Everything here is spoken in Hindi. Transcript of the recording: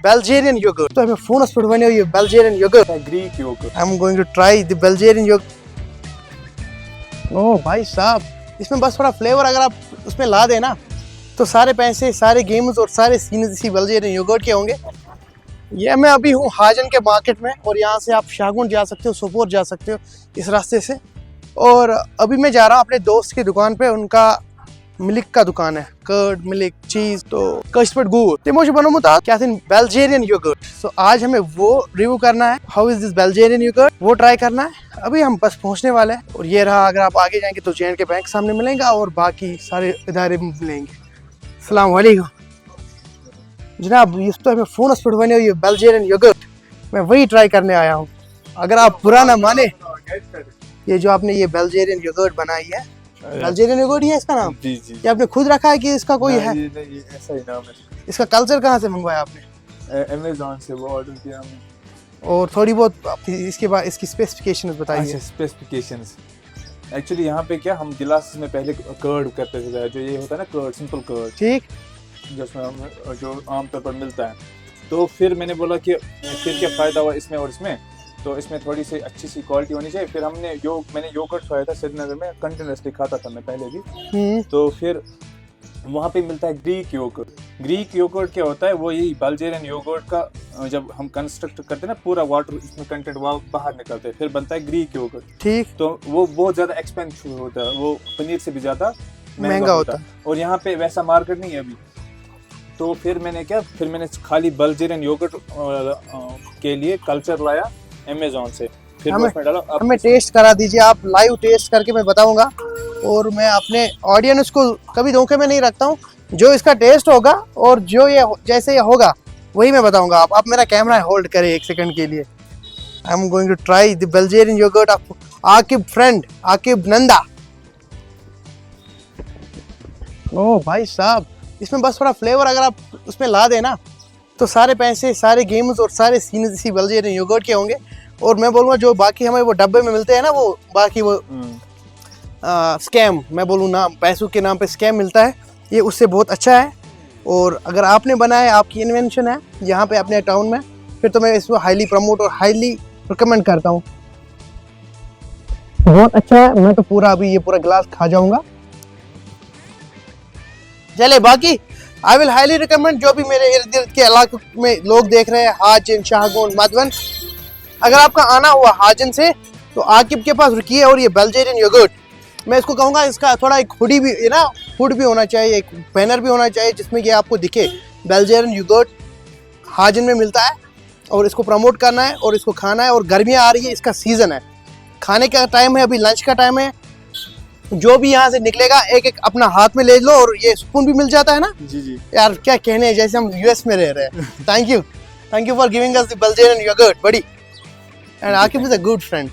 Bulgarian yogurt. तो हमें फोन पर बने हुए Bulgarian yogurt. Greek yogurt. I'm going to try the Bulgarian yogurt. ओह भाई साहब, इसमें बस थोड़ा फ्लेवर अगर आप उसमें ला देना तो सारे पैसे, सारे गेम्स और सारे सीन्स इसी Bulgarian yogurt के होंगे। ये मैं अभी हूँ हाजन के मार्केट में और यहाँ से आप शाहगुंड जा सकते हो, सोपोर जा सकते हो इस रास्ते से। और अभी मैं जा रहा हूँ अपने दोस्त की दुकान पे, उनका मिल्क का दुकान है, कर्ड, मिल्क, चीज, तो कस्टर्ड गुड़ ते मुझे बनू मुता क्या थी बेल्जियन योगर्ट। सो आज हमें वो रिव्यू करना है, how is this Belgian yogurt, वो ट्राई करना है। अभी हम बस पहुंचने वाले हैं और ये रहा, अगर आप आगे जाएंगे तो जे.एंड.के बैंक सामने मिलेगा और बाकी सारे इदारे मिलेंगे। अस्सलाम वालेकुम जनाब, इस तो हमें फोन पर बने हुई बेल्जियन योगर्ट, मैं वही ट्राई करने आया हूँ। अगर आप बुरा ना माने, ये जो आपने ये बेल्जियन योगर्ट बनाई है, बेल्जियन योगर्ट ही है इसका नाम? जी जी। ये आपने खुद रखा है कि इसका कोई है? नहीं, ऐसा ही नाम है। इसका कल्चर कहाँ से मंगवाया आपने? अमेज़न से वो ऑर्डर किया हमने। और थोड़ी बहुत इसके बाद इसकी स्पेसिफिकेशंस बताइए। स्पेसिफिकेशंस एक्चुअली यहाँ पे क्या, हम गिलास में पहले कर्ड करते थे, जो ये होता है ना कर्ड, सिंपल कर्ड, ठीक, जिसमें हम जो आमतौर पर मिलता है। तो फिर मैंने बोला कि फिर क्या फ़ायदा हुआ इसमें और इसमें, तो इसमें थोड़ी सी अच्छी सी क्वालिटी होनी चाहिए। फिर मैंने योगर्ट खाया था श्रीनगर में, कंटिन्यूसली खाता था मैं पहले भी। तो फिर वहाँ पे मिलता है ग्रीक योगर्ट। ग्रीक योगर्ट क्या होता है, वो यही बल्गेरियन योगर्ट का जब हम कंस्ट्रक्ट करते हैं ना, पूरा वाटर इसमें कंटेंट बाहर निकलते हैं, फिर बनता है ग्रीक योगर्ट। ठीक, तो वो बहुत ज़्यादा एक्सपेंसिव होता है, वो पनीर से भी ज़्यादा महंगा होता है और यहाँ पे वैसा मार्केट नहीं है अभी। तो फिर मैंने खाली बल्गेरियन योगर्ट के लिए कल्चर लाया अमेज़न से, फिर उसमें डाला। हमें टेस्ट करा दीजिए आप, लाइव टेस्ट करके मैं बताऊंगा। और मैं अपने ऑडियंस को कभी धोखे में नहीं रखता हूँ, जो इसका टेस्ट होगा और जो ये जैसे ये होगा वही मैं बताऊंगा। आप मेरा कैमरा होल्ड करें एक सेकंड के लिए। I am going to try the Belgian yogurt of Aqib friend, Aqib Nanda. Oh भाई साहब, इसमें बस थोड़ा फ्लेवर अगर आप उसमें ला देना तो सारे पैसे, सारे गेम्स और सारे सीन्स इसी बेल्जियन योगर्ट के होंगे। और मैं बोलूँगा जो बाकी हमें वो डब्बे में मिलते हैं ना, वो बाकी वो स्कैम, मैं बोलूँ ना, पैसों के नाम पे स्कैम मिलता है, ये उससे बहुत अच्छा है। और अगर आपने बनाया, आपकी इन्वेंशन है यहाँ पे अपने टाउन में, फिर तो मैं इसको हाईली प्रमोट और हाईली रिकमेंड करता हूँ। बहुत अच्छा है, मैं तो पूरा अभी ये पूरा गिलास खा जाऊँगा। चले बाकी आई विल हाईली रिकमेंड, जो भी मेरे इर्द गिर्द के इलाके में लोग देख रहे हैं, हाजन, शाहगुंड, मधवन, अगर आपका आना हुआ हाजन से तो आकिब के पास रुकिए। और ये बेल्जियन योगर्ट मैं इसको कहूँगा, इसका थोड़ा एक हुडी भी ना, हुड भी होना चाहिए, एक बैनर भी होना चाहिए जिसमें कि आपको दिखे बेल्जियन योगर्ट हाजन में मिलता है, और इसको प्रमोट करना है और इसको खाना है। और गर्मियाँ आ रही है, इसका सीज़न है, खाने का टाइम है, अभी लंच का टाइम है। जो भी यहाँ से निकलेगा एक एक अपना हाथ में ले लो, और ये स्पून भी मिल जाता है ना। जी जी यार क्या कहने हैं, जैसे हम यूएस में रह रहे हैं। Thank you for giving us the Belgian yogurt buddy, and Aqib is a good friend.